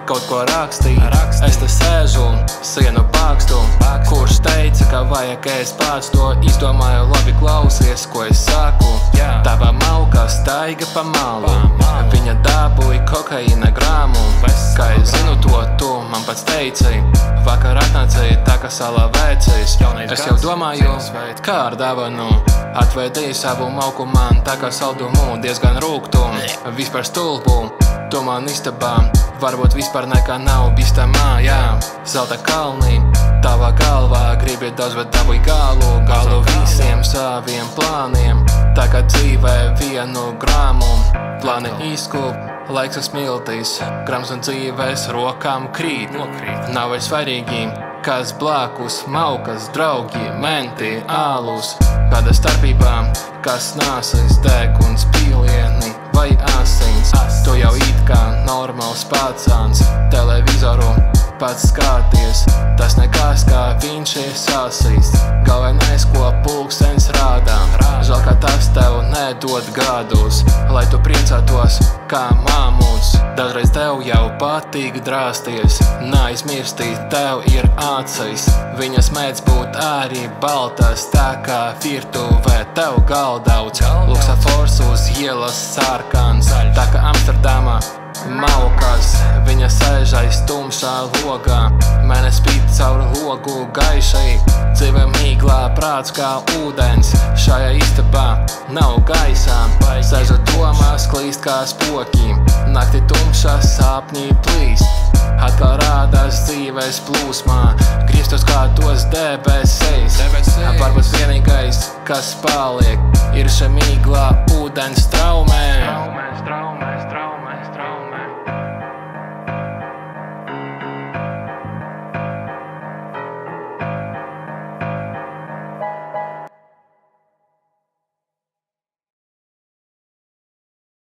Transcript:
kaut ko rakstīt. Es te sēžu un sienu bākstu, kurš teica, ka vajag ēst pats. To izdomāju, labi klausies, ko es saku. Tava malka staiga pa malu, viņa dabūja kokaīna grāmu. Kā es zinu to, tu man pats teici, vakar atnācēji tā kā salā vēcīs. Es jau domāju, kā ar dāvanu atveidīju savu malku man tā kā saldumu, diezgan rūgtu, vispār stulbu. Tu man istabā, varbūt vispār nekā nav bīstamā, jā. Zelta kalnī, tavā galvā, gribi daudz, bet dabūj galu visiem saviem plāniem. Tā kā dzīvē vienu grāmu, plāni izkup, laiks smiltīs, grams un dzīvēs rokām krīt. Nav vairs svarīgi, kas blakus, maukas, draugi, menti, ālus. Kāda starpībā, kas nāsais, deguns, pīlieni vai asins. Tu jau it kā normāls pacāns, televizoru pats skaties. Tas nekas, kā viņš ir sasīst, galvenais, ko pulkstenis rādā. Žēl, ka tas tev nedod gadus, lai tu priecātos kā mamuts. Dažreiz tev jau patīk drāsties, neaizmirsti, tev ir acis. Viņas mēdz būt arī baltas, tā kā virtuvē tev galdauts. Luksafors uz ielas sarkans, tā kā Amsterdamā maukas. Viņa sēž aiz tumšā logā, mene spīd caur logu gaišai. Dzīve mīglā, prāts kā ūdens, šajā istabā nav gaisā. Sēžu domās, klīst kā spoki, nakti tumšā sapņi plīst. Atkal rādās dzīves plūsmā, grieztos kā tos debesis. Varbūt vienīgais, kas paliek, ir šī mīglā ūdens traumē.